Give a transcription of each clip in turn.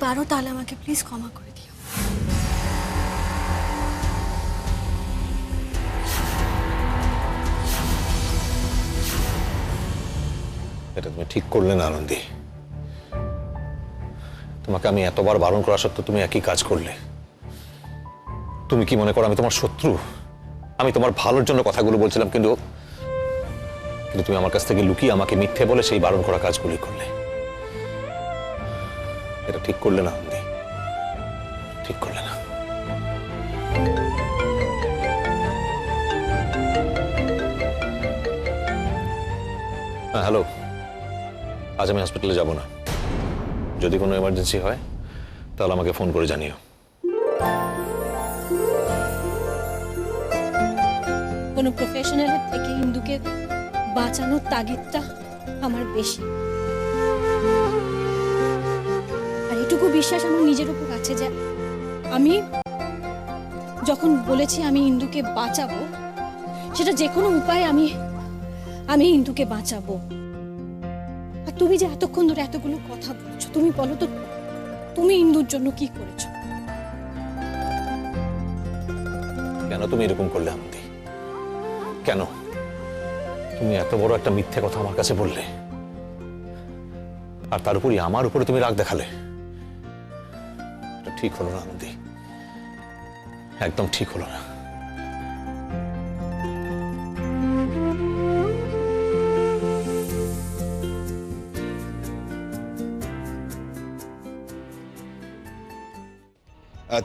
পারো তাহলে আমাকে প্লিজ ক্ষমা করে দিও। এটা তুমি ঠিক করলে না আনন্দী। তোমাকে আমি এতবার বারণ করা সত্ত্বেও তুমি একই কাজ করলে। তুমি কি মনে করো আমি তোমার শত্রু? আমি তোমার ভালোর জন্য কথাগুলো বলছিলাম, কিন্তু তুমি আমার কাছ থেকে লুকিয়ে আমাকে মিথ্যে বলে সেই বারণ করা কাজগুলি করলে। এটা ঠিক করলে না আনন্দী, ঠিক করলে না। হ্যাঁ, হ্যালো। আজ আমি হসপিটালে যাব না। যদি কোনো এমার্জেন্সি হয় তাহলে আমাকে ফোন করে জানিও। কোনো প্রফেশনালের থেকে ইন্দুকে বাঁচানোর তাগিদটা আমার বেশি। আর এটুকু বিশ্বাস আমার নিজের উপর আছে যে আমি যখন বলেছি আমি ইন্দুকে বাঁচাবো, সেটা যে কোনো উপায়ে আমি ইন্দুকে বাঁচাবো। আর তুমি যে এতক্ষণ ধরে এতগুলো কথা বলছো, তুমি বলো তো তুমি ইন্দুর জন্য কি করেছো? কেন তুমি এরকম করলে আনন্দী? কেন তুমি এত বড় একটা মিথ্যে কথা আমার কাছে বললে, আর তার উপরই আমার উপরে তুমি রাগ দেখালে? এটা ঠিক হলো না আনন্দী, একদম ঠিক হলো না।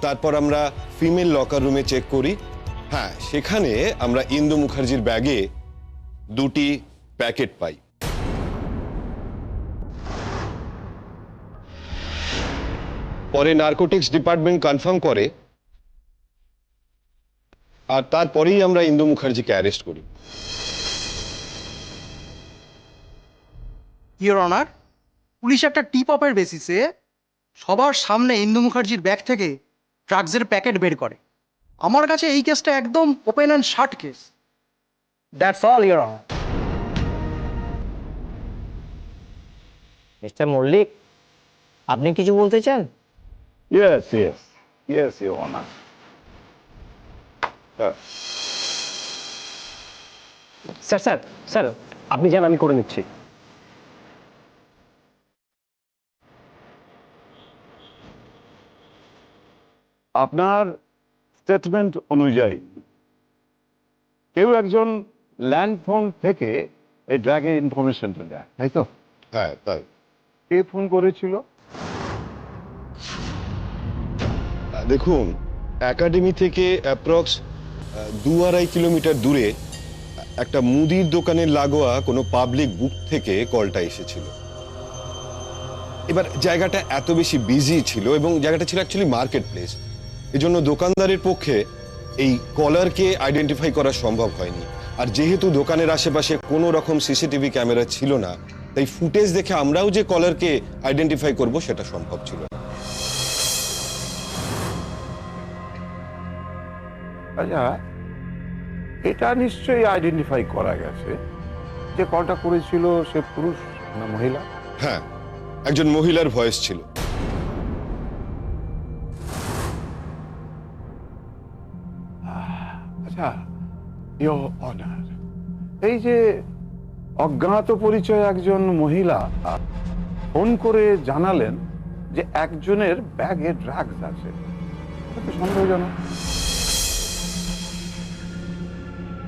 তারপর আমরা ফিমেল লকার রুমে চেক করি। হ্যাঁ, সেখানে আমরা ইন্দু মুখার্জির ব্যাগে 2টি প্যাকেট পাই। পরে নার্কোটিক্স ডিপার্টমেন্ট কনফার্ম করে, আর তারপরেই আমরা ইন্দু মুখার্জিকে অ্যারেস্ট করি। ইওর অনার, পুলিশ একটা টিপ অফের বেসিসে সবার সামনে ইন্দু মুখার্জির ব্যাগ থেকে ড্রাগসের প্যাকেট বের করে। আমার কাছে এই কেসটা একদম open and shut case. That's all your honour. Mister Mallick, আপনি কিছু বলতে চান? Yes, yes, yes, Your Honor. Sir sir sir আপনি যান, আমি করে নিচ্ছি। আপনার স্টেটমেন্ট অনুযায়ী কেউ একজন ল্যান্ড ফোন থেকে এই ড্রাগের ইনফরমেশনটা দেয়, তাই তো? হ্যাঁ, তাই। কে ফোন করেছিল? দেখুন, একাডেমি থেকে অ্যাপ্রক্স 2-2.5 কিলোমিটার দূরে একটা মুদির দোকানের লাগোয়া কোনো পাবলিক বুক থেকে কলটা এসেছিল। এবার জায়গাটা এত বেশি বিজি ছিল এবং জায়গাটা ছিল অ্যাকচুয়ালি মার্কেট প্লেস, এজন্য দোকানদারের পক্ষে এই কলারকে আইডেন্টিফাই করা সম্ভব হয়নি। আর যেহেতু দোকানের আশেপাশে কোনো রকম সিসিটিভি ক্যামেরা ছিল না, তাই ফুটেজ দেখে আমরাও যে কলারকে আইডেন্টিফাই করব সেটা সম্ভব ছিল না। আচ্ছা, এটা নিশ্চয়ই আইডেন্টিফাই করা গেছে যে কলটা করেছিল সে পুরুষ না মহিলা? হ্যাঁ, একজন মহিলার ভয়েস ছিল। আচ্ছা, ইওর অনার, এই যে অজ্ঞাত পরিচয় একজন মহিলা ফোন করে জানালেন যে একজনের ব্যাগে ড্রাগস আছে, এটা তো সন্দেহজনক।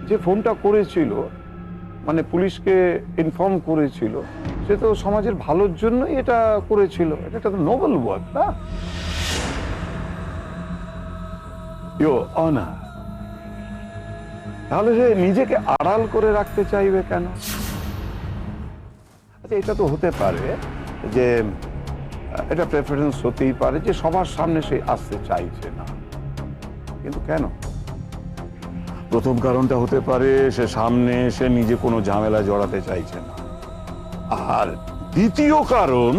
যে ফোনটা করেছিল, মানে পুলিশকে ইনফর্ম করেছিল, সে তো সমাজের ভালোর জন্যই এটা করেছিল। এটা তো নোবেল ওয়ার্ক, না? ইওর অনার, তাহলে সে নিজেকে আড়াল করে রাখতে চাইবে কেন? আচ্ছা, এটা তো হতে পারে যে এটা প্রেফারেন্স হতেই পারে যে সবার সামনে সে আসতে চাইছে না, কিন্তু কেন? প্রথম কারণটা হতে পারে সে সামনে এসে নিজে কোনো ঝামেলা জড়াতে চাইছে না, আর দ্বিতীয় কারণ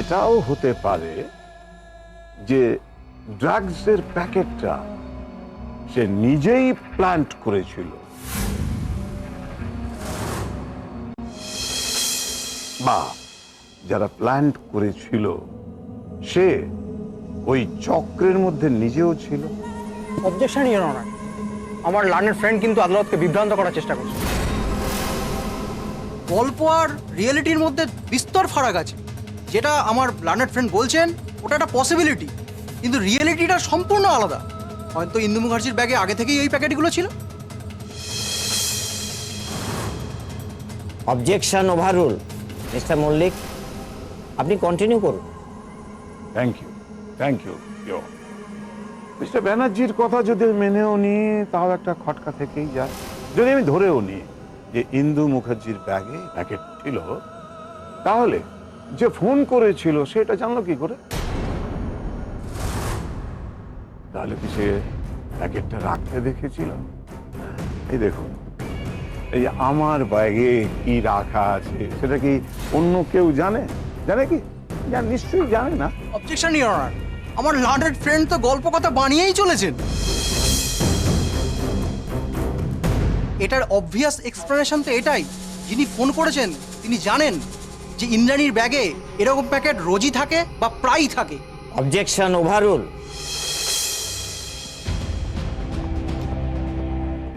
এটাও হতে পারে যে ড্রাগসের প্যাকেটটা সে নিজেই প্ল্যান্ট করেছিল, বা যারা প্ল্যান্ট করেছিল সে ওই চক্রের মধ্যে নিজেও ছিল। অবজেকশন ইওর অনার, আমার লার্নের ফ্রেন্ড কিন্তু আদালতকে বিভ্রান্ত করার চেষ্টা করছে। গল্প আর রিয়েলিটির মধ্যে বিস্তর ফারাক আছে। যেটা আমার লার্নের ফ্রেন্ড বলছেন ওটা একটা পসিবিলিটি, কিন্তু রিয়েলিটিটা সম্পূর্ণ আলাদা। হয়তো ইন্দু মুখার্জির ব্যাগে আগে থেকেই ওই প্যাকেটগুলো ছিল। Objection overrule. মিস্টার মল্লিক, আপনি কন্টিনিউ করুন। থ্যাংক ইউ মিস্টার ব্যানার্জির কথা যদি মেনেও নিই তাও একটা খটকা থেকেই যায়। যদি আমি ধরেও নিই যে ইন্দু মুখার্জির ব্যাগে প্যাকেট ছিল, তাহলে যে ফোন করেছিল সেটা জানলো কি করে? তাহলে কি সে প্যাকেটটা রাখতে দেখেছিল? এই দেখুন, এই আমার ব্যাগে কি রাখা আছে সেটা কি অন্য কেউ জানে? জানে কি? নিশ্চয়ই জানে না। অবজেকশন ইওর অনার, আমার লার্নের ফ্রেন্ড তো গল্প কথা বানিয়েই চলেছেন। এটার অবভিয়াস এক্সপ্লেনেশন তো এটাই, যিনি ফোন করেছেন তিনি জানেন যে ইন্দ্রাণীর ব্যাগে এরকম প্যাকেট রোজই থাকে বা প্রায়ই থাকে। Objection overrule.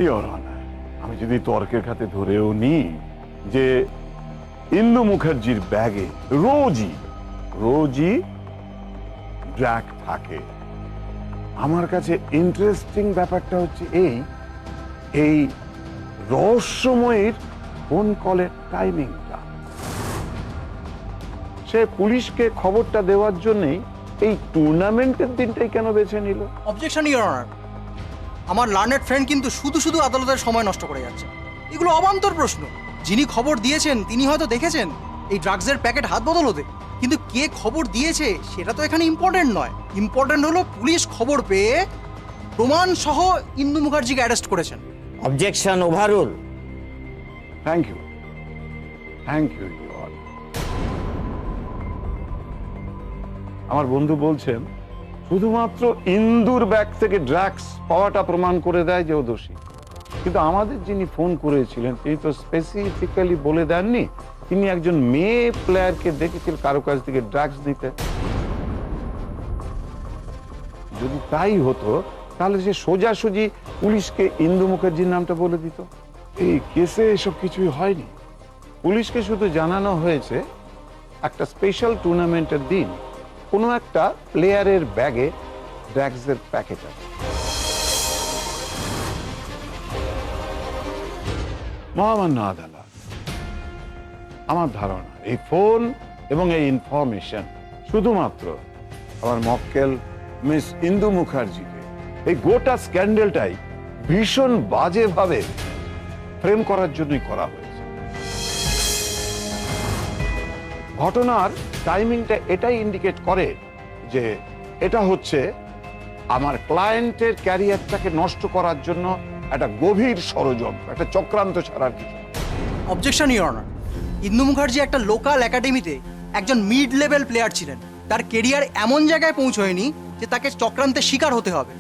ইওর অনার, আমি যদি তর্কের খাতে ধরেও নিই যে ইন্দু মুখার্জির ব্যাগে রোজই ড্রাগ থাকে, আমার কাছে ইন্টারেস্টিং ব্যাপারটা হচ্ছে এই রহস্যময়ের ফোন কলের টাইমিংটা। সে পুলিশকে খবরটা দেওয়ার জন্যই এই টুর্নামেন্টের দিনটাই কেন বেছে নিল? অবজেকশন ইওর অনার, আমার লার্নেড ফ্রেন্ড কিন্তু শুধু আদালতের সময় নষ্ট করে যাচ্ছে। এগুলো অবান্তর প্রশ্ন। যিনি খবর দিয়েছেন তিনি হয়তো দেখেছেন এই ড্রাগসের প্যাকেট হাত বদল হতে, কিন্তু কে খবর দিয়েছে সেটা তো এখানে ইম্পর্টেন্ট নয়। ইম্পর্টেন্ট হলো পুলিশ খবর পেয়ে প্রমাণ সহ ইন্দু মুখার্জিকে অ্যারেস্ট করেছেন। Objection overrule. Thank you your. আমার বন্ধু বলছেন শুধুমাত্র ইন্দুর ব্যাগ থেকে ড্রাগস পাওয়াটা প্রমাণ করে দেয় যে ও দোষী, কিন্তু আমাদের যিনি ফোন করেছিলেন তিনি তো স্পেসিফিক্যালি বলে দেননি তিনি একজন মেয়ে প্লেয়ারকে দেখেছিলেন কারো কাছ থেকে ড্রাগস দিতে। যদি তাই হতো তাহলে সে সোজাসুজি পুলিশকে ইন্দু মুখার্জির নামটা বলে দিত। এই কেসে এসব কিছুই হয়নি। পুলিশকে শুধু জানানো হয়েছে একটা স্পেশাল টুর্নামেন্টের দিন কোনো একটা প্লেয়ারের ব্যাগে ড্রাগসের প্যাকেট আছে। মহামান্য আদালত, আমার ধারণা এই ফোন এবং এই ইনফরমেশন শুধুমাত্র আমার মক্কেল মিস ইন্দু মুখার্জিকে এই গোটা স্ক্যান্ডেলটাই ভীষণ বাজেভাবে ফ্রেম করার জন্যই করা হয়েছে। ঘটনার টাইমিংটা এটাই ইন্ডিকেট করে যে এটা হচ্ছে আমার ক্লায়েন্টের ক্যারিয়ারটাকে নষ্ট করার জন্য একটা গভীর ষড়যন্ত্র, একটা চক্রান্ত ছাড়ার কিছু। অবজেকশন ইওর অনার, ইন্দু মুখার্জি একটা লোকাল একাডেমিতে একজন মিড লেভেল প্লেয়ার ছিলেন। তার কেরিয়ার এমন জায়গায় পৌঁছয়নি যে তাকে চক্রান্তের শিকার হতে হবে।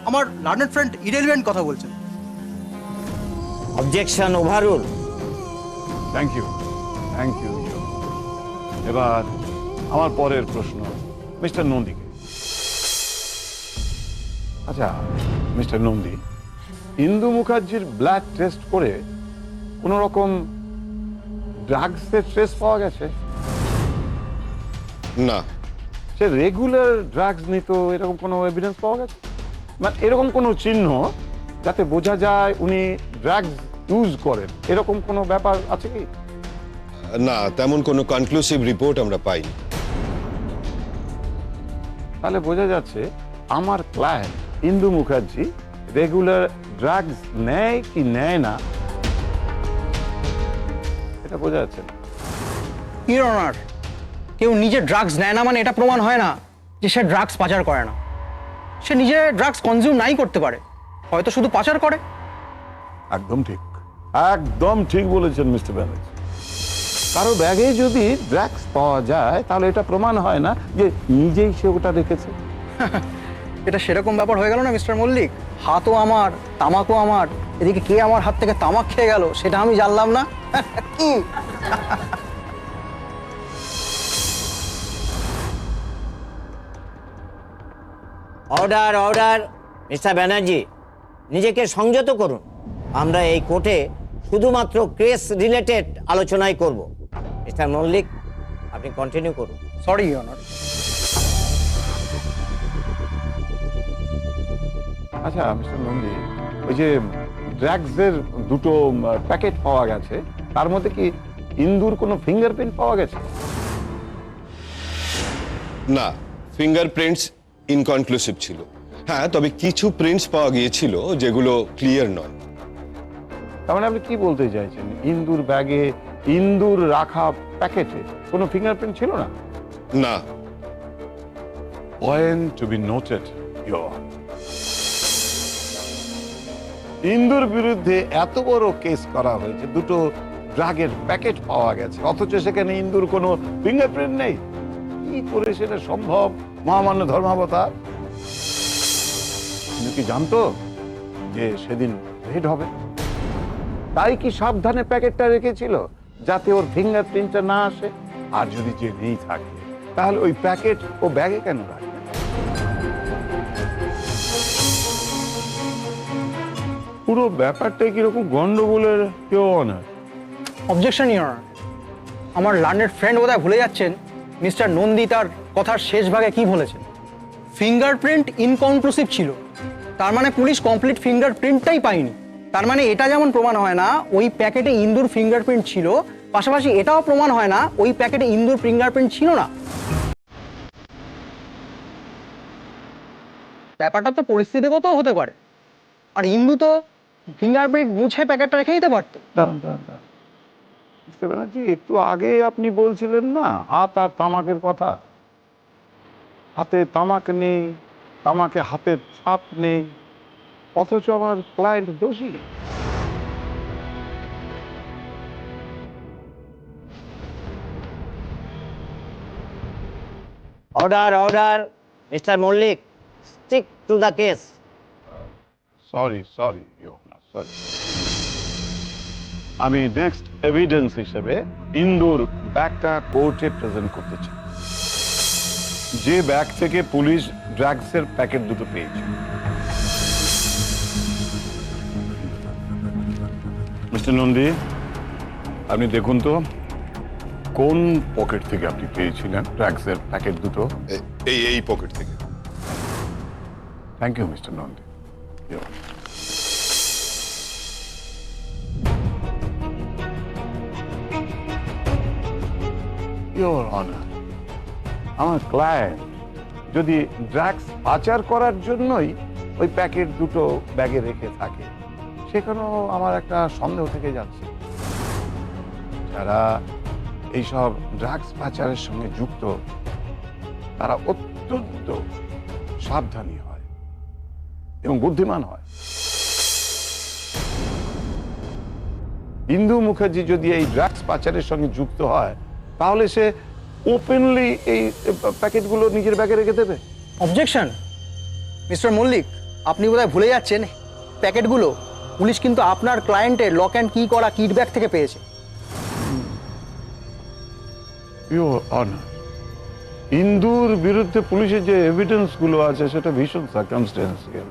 আমার লার্নেড ফ্রেন্ড ইরেলিভেন্ট কথা বলছেন। Objection overrule. থ্যাংক ইউ এবার আমার পরের প্রশ্ন মিস্টার নন্দীকে। আচ্ছা মিস্টার নন্দী, ইন্দু মুখার্জির ব্লাড টেস্ট করে কোন রকম ড্রাগসের ট্রেস পাওয়া গেছে? না। সে রেগুলার ড্রাগস নিত এরকম কোনো এভিডেন্স পাওয়া গেছে? মানে এরকম কোনো চিহ্ন যাতে বোঝা যায় উনি ড্রাগস ইউজ করেন এরকম কোনো ব্যাপার আছে কি? না, তেমন কোনো কনক্লুসিভ রিপোর্ট আমরা পাইনি। তাহলে বোঝা যাচ্ছে আমার ক্লায়েন্ট ইন্দু মুখার্জি রেগুলার ড্রাগস নেয় কি নেয় না এটা বোঝা যাচ্ছে না। ইওর অনার, কেউ নিজে ড্রাগস নেয় না মানে এটা প্রমাণ হয় না যে সে ড্রাগস পাচার করে না। সে নিজে ড্রাগস কনজিউম নাই করতে পারে, হয়তো শুধু পাচার করে। একদম ঠিক বলেছেন মিস্টার ব্যানার্জি। কারো ব্যাগে যদি ড্রাগস পাওয়া যায় তাহলে এটা প্রমাণ হয় না যে নিজেই সে ওটা রেখেছে। এটা সেরকম ব্যাপার হয়ে গেল না মিস্টার মল্লিক? হাতও আমার, তামাকও আমার, এদিকে কে আমার হাত থেকে তামাক খেয়ে গেল সেটা আমি জানলাম না। অর্ডার অর্ডার মিস্টার ব্যানার্জি, নিজেকে সংযত করুন। আমরা এই কোর্টে শুধুমাত্র কেস রিলেটেড আলোচনাই করব। মিস্টার মল্লিক, আপনি কন্টিনিউ করুন। Sorry your honour. আচ্ছা মিস্টার নন্দী, ওই যে ড্রাগসের দুটো প্যাকেট পাওয়া গেছে, তার মধ্যে কি ইন্দুর কোনো ফিঙ্গারপ্রিন্ট পাওয়া গেছে? না, ফিঙ্গারপ্রিন্টস ইনকনক্লুসিভ ছিল। হ্যাঁ, তবে কিছু প্রিন্টস পাওয়া গিয়েছিল যেগুলো ক্লিয়ার নয়। তার মানে আপনি কি বলতে চাইছেন, ইন্দুর ব্যাগে, ইন্দুর রাখা প্যাকেটে কোনো ফিঙ্গারপ্রিন্ট ছিল না? না। Point to be noted your. ইন্দুর বিরুদ্ধে এত বড় কেস করা হয়েছে, দুটো ড্রাগের প্যাকেট পাওয়া গেছে, অথচ সেখানে ইন্দুর কোনো ফিঙ্গারপ্রিন্ট নেই। কি করে সেটা সম্ভব মহামান্য ধর্মাবতার? কিন্তু কি জানতো যে সেদিন রেড হবে? তাই কি সাবধানে প্যাকেটটা রেখেছিল যাতে ওর ফিঙ্গারপ্রিন্টটা না আসে? আর যদি যে নেই থাকে তাহলে ওই প্যাকেট ও ব্যাগে কেন রাখে? পুরো ব্যাপারটা কিরকম গন্ডগোলের কেউ অনার। Objection your honour. আমার লার্নেড ফ্রেন্ড বোধহয় ভুলে যাচ্ছেন মিস্টার নন্দী তার কথার শেষ ভাগে কি বলেছেন। ফিঙ্গারপ্রিন্ট ইনকনক্লুসিভ ছিল, তার মানে পুলিশ কমপ্লিট ফিঙ্গারপ্রিন্টটাই পায়নি। তার মানে এটা যেমন প্রমাণ হয় না ওই প্যাকেটে ইন্দুর ফিঙ্গারপ্রিন্ট ছিল, পাশাপাশি এটাও প্রমাণ হয় না ওই প্যাকেটে ইন্দুর ফিঙ্গারপ্রিন্ট ছিল না। ব্যাপারটা তো পরিস্থিতিগত হতে পারে, আর ইন্দু তো ফিঙ্গারপ্রিন্ট মুছে প্যাকেটটা রেখে দিতে পারতো। মিস্টার ব্যানার্জি, একটু আগে আপনি বলছিলেন না হাত আর তামাকের কথা। হাতে তামাক নেই, তামাকে হাতের ছাপ নেই, অথচ আমার ক্লায়েন্ট দোষী। Order order mister Mallick, stick to the case. Sorry sorry sorry. আমি নেক্সট এভিডেন্স হিসেবে ইন্দুর ব্যাগটা কোর্টে প্রেজেন্ট করতে চাই, যে ব্যাগ থেকে পুলিশ ড্রাগসের প্যাকেট দুটো পেয়েছে। মিস্টার নন্দী, আপনি দেখুন তো কোন পকেট থেকে আপনি পেয়েছিলেন ড্রাগসের প্যাকেট দুটো? এই পকেট থেকে। Thank you mister Nandi. Your honour, আমার ক্লায়েন্ট যদি ড্রাগস পাচার করার জন্যই ওই প্যাকেট দুটো ব্যাগে রেখে থাকে, সেখানেও আমার একটা সন্দেহ থেকে যাচ্ছে। যারা এইসব ড্রাগস পাচারের সঙ্গে যুক্ত তারা অত্যন্ত সাবধানী হয় এবং বুদ্ধিমান হয়। ইন্দু মুখার্জি যদি এই ড্রাগস পাচারের সঙ্গে যুক্ত হয় তাহলে সে ওপেনলি এই প্যাকেটগুলো নিজের ব্যাগে রেখে দেবে। অবজেকশন মিস্টার মল্লিক, আপনি বোধহয় ভুলে যাচ্ছেন প্যাকেটগুলো পুলিশ কিন্তু আপনার ক্লায়েন্টের লক অ্যান্ড কি করা কিট ব্যাগ থেকে পেয়েছে। ইওর অনার, ইন্দুর বিরুদ্ধে পুলিশের যে এভিডেন্স গুলো আছে সেটা ভীষণ সার্কামস্টেন্সিয়াল।